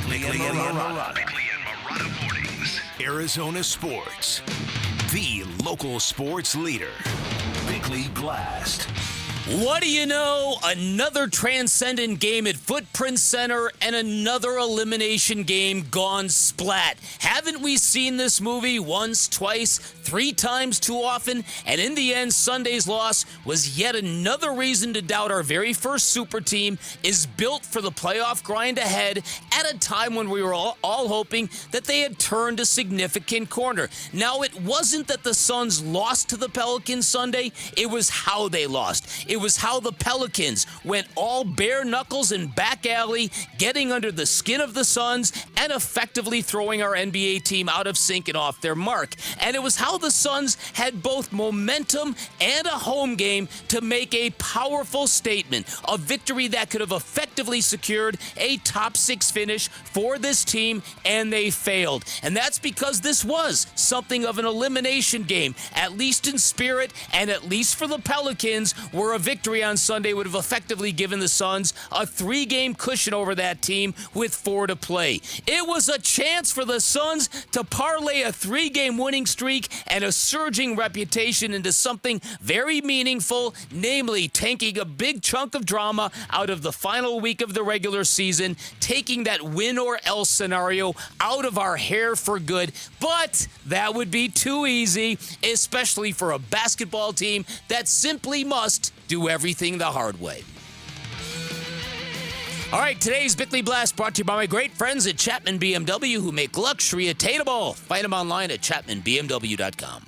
Bickley and Marotta mornings. Arizona sports. The local sports leader. Bickley Blast. What do you know? Another transcendent game at Footprint Center and another elimination game gone splat. Haven't we seen this movie once, twice, 3 times too often? And in the end, Sunday's loss was yet another reason to doubt our very first super team is built for the playoff grind ahead at a time when we were all hoping that they had turned a significant corner. Now, it wasn't that the Suns lost to the Pelicans Sunday. It was how they lost. It was how the Pelicans went all bare knuckles and back alley, getting under the skin of the Suns and effectively throwing our NBA team out of sync and off their mark. And it was how the Suns had both momentum and a home game to make a powerful statement, a victory that could have effectively secured a top 6 finish for this team, and they failed. And that's because this was something of an elimination game, at least in spirit, and at least for the Pelicans, where a victory on Sunday would have effectively given the Suns a 3-game cushion over that team with 4 to play. It was a chance for the Suns to parlay a 3-game winning streak and a surging reputation into something very meaningful, namely taking a big chunk of drama out of the final week of the regular season, taking that win or else scenario out of our hair for good. But that would be too easy, especially for a basketball team that simply must do everything the hard way. All right, today's Bickley Blast brought to you by my great friends at Chapman BMW, who make luxury attainable. Find them online at chapmanbmw.com.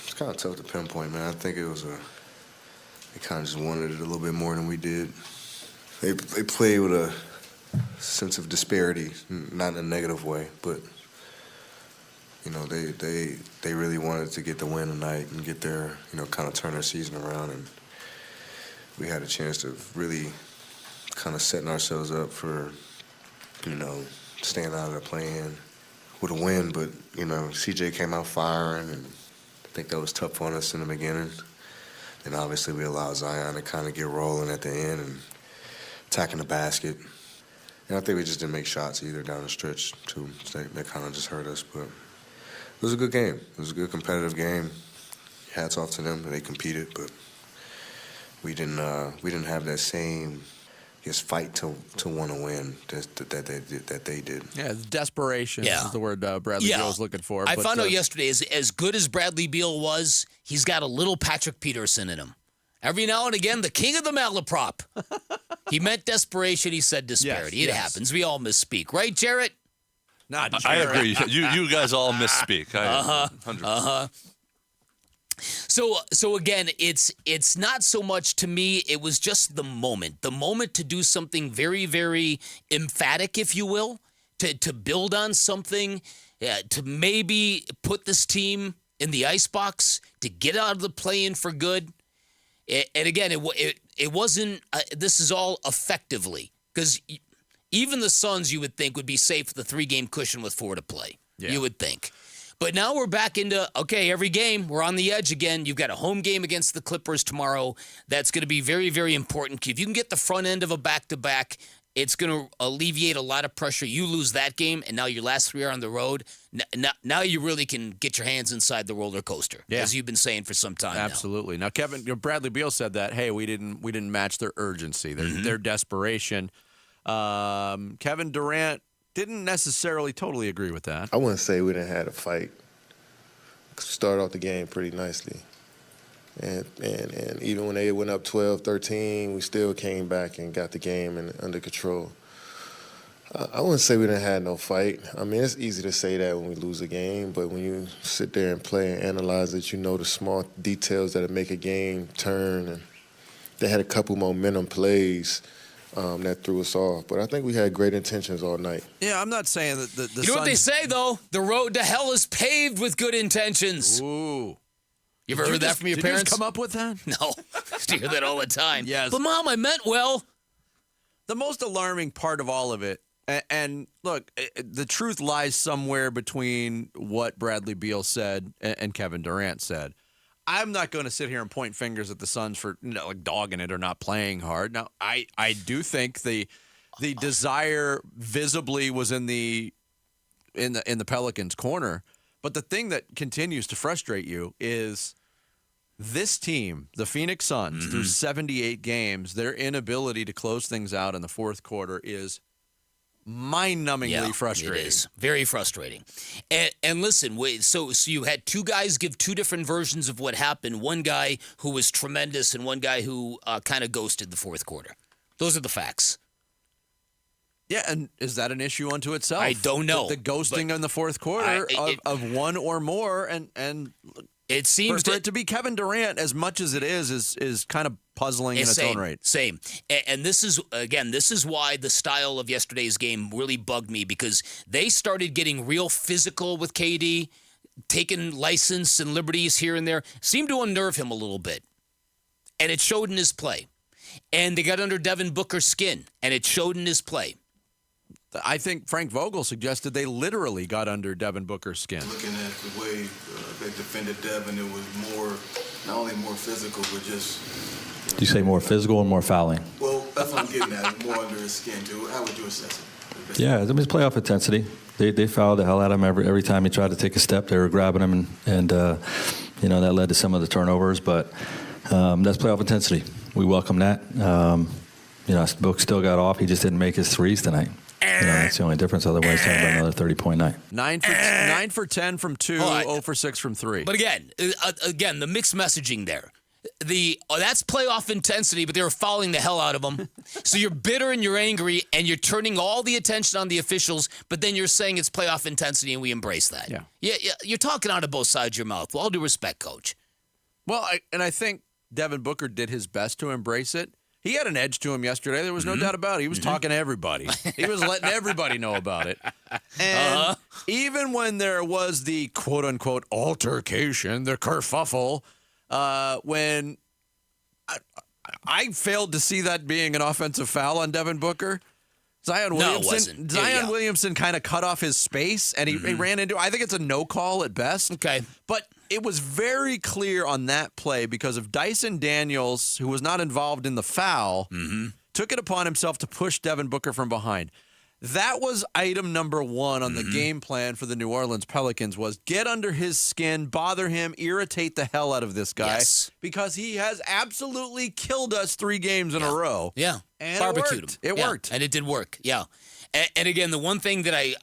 It's kind of tough to pinpoint, man. I think it was they kind of just wanted it a little bit more than we did. They played with a sense of disparity, not in a negative way, but you know, they really wanted to get the win tonight and get their, kind of turn their season around, and we had a chance to really kind of setting ourselves up for, staying out of the play-in with a win. But, CJ came out firing, and I think that was tough on us in the beginning. And obviously we allowed Zion to kind of get rolling at the end and attacking the basket. And I think we just didn't make shots either down the stretch, too. That kind of just hurt us. But it was a good game. It was a good competitive game. Hats off to them. They competed, but we didn't have that same fight to want to win that they did. Yeah, desperation is the word Bradley Beal was looking for. I found out yesterday, as good as Bradley Beal was, he's got a little Patrick Peterson in him. Every now and again, the king of the malaprop. He meant desperation. He said disparity. It happens. We all misspeak. Right, Jarrett? Not Jarrett. I agree. You guys all misspeak. 100%. So again, it's not so much to me. It was just the moment to do something very, very emphatic, if you will, to build on something, to maybe put this team in the icebox, to get out of the play-in for good. And again, it wasn't. This is all effectively, because even the Suns, you would think, would be safe with the 3-game cushion with 4 to play. Yeah. You would think. But now we're back into, every game, we're on the edge again. You've got a home game against the Clippers tomorrow. That's going to be very, very important. If you can get the front end of a back-to-back, it's going to alleviate a lot of pressure. You lose that game, and now your last 3 are on the road. Now you really can get your hands inside the roller coaster, as you've been saying for some time. Absolutely. Now, Kevin, Bradley Beal said that, hey, we didn't match their urgency, their desperation. Kevin Durant didn't necessarily totally agree with that. I wouldn't say we didn't have a fight. Started off the game pretty nicely. And even when they went up 12-13, we still came back and got the game under control. I wouldn't say we didn't have no fight. I mean, it's easy to say that when we lose a game, but when you sit there and play and analyze it, you know the small details that make a game turn. And they had a couple momentum plays that threw us off. But I think we had great intentions all night. Yeah, I'm not saying that the You know what they say, though? The road to hell is paved with good intentions. Ooh. You ever heard that from your parents? Did you just come up with that? No. I hear that all the time. Yes. But, Mom, I meant well. The most alarming part of all of it, and look, the truth lies somewhere between what Bradley Beal said and Kevin Durant said. I'm not going to sit here and point fingers at the Suns for dogging it or not playing hard. Now, I do think the the desire visibly was in the Pelicans' corner. But the thing that continues to frustrate you is this team, the Phoenix Suns, through 78 games, their inability to close things out in the fourth quarter is mind-numbingly frustrating. It is very frustrating. And listen, so you had two guys give two different versions of what happened. One guy who was tremendous and one guy who kind of ghosted the fourth quarter. Those are the facts. Yeah, and is that an issue unto itself? I don't know. The ghosting in the fourth quarter of one or more, and it seems for it to be Kevin Durant as much as it is kind of puzzling in its own right. Same. And this is why the style of yesterday's game really bugged me, because they started getting real physical with KD, taking license and liberties here and there, seemed to unnerve him a little bit. And it showed in his play. And they got under Devin Booker's skin, and it showed in his play. I think Frank Vogel suggested they literally got under Devin Booker's skin. Looking at the way they defended Devin, it was not only more physical, but just... Do you say more physical or more fouling? Well, that's what I'm getting at, more under his skin, too. How would you assess it? Yeah, I mean, it's playoff intensity. They fouled the hell out of him every time he tried to take a step. They were grabbing him, and that led to some of the turnovers. But that's playoff intensity. We welcome that. Book still got off. He just didn't make his threes tonight. That's the only difference. Otherwise, talking about another 30-point night. 9 for 10 from 2, 0 for 6 from 3. But again, the mixed messaging there. That's playoff intensity, but they were fouling the hell out of them. So you're bitter and you're angry, and you're turning all the attention on the officials, but then you're saying it's playoff intensity, and we embrace that. Yeah, you're talking out of both sides of your mouth. With all due respect, Coach. Well, I think Devin Booker did his best to embrace it. He had an edge to him yesterday. There was no doubt about it. He was talking to everybody. He was letting everybody know about it. And even when there was the quote-unquote altercation, the kerfuffle, when I failed to see that being an offensive foul on Devin Booker. Zion Williamson kind of cut off his space, and he ran into. I think it's a no call at best. Okay, but it was very clear on that play because of Dyson Daniels, who was not involved in the foul, took it upon himself to push Devin Booker from behind. That was item number 1 on the game plan for the New Orleans Pelicans, was get under his skin, bother him, irritate the hell out of this guy. Yes. Because he has absolutely killed us 3 games in a row. Yeah. And barbecued him. It worked. And it did work. Yeah. And again, the one thing that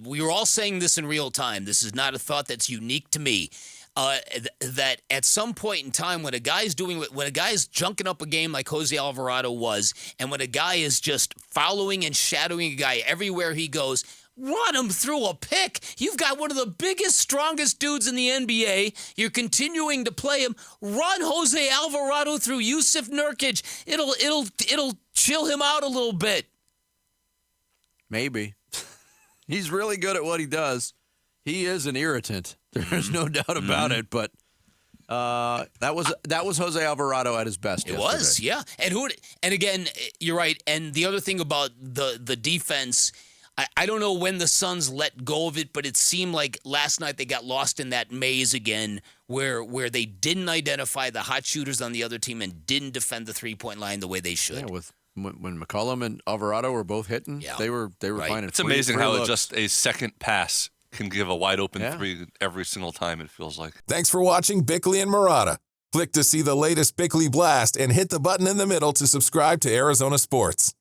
we were all saying this in real time, this is not a thought that's unique to me, that at some point in time when a guy's junking up a game like Jose Alvarado was, and when a guy is just following and shadowing a guy everywhere he goes, run him through a pick. You've got one of the biggest, strongest dudes in the NBA. You're continuing to play him. Run Jose Alvarado through Yusuf Nurkic. It'll chill him out a little bit. Maybe. He's really good at what he does. He is an irritant. There's no doubt about it. But that was Jose Alvarado at his best. It yesterday. was, yeah. And again, you're right. And the other thing about the defense, I don't know when the Suns let go of it, but it seemed like last night they got lost in that maze again, where they didn't identify the hot shooters on the other team and didn't defend the 3-point line the way they should. Yeah, when McCollum and Alvarado were both hitting, they were right. fine. It's amazing how just a second pass can give a wide open 3 every single time, it feels like. Thanks for watching Bickley and Marotta. Click to see the latest Bickley Blast and hit the button in the middle to subscribe to Arizona Sports.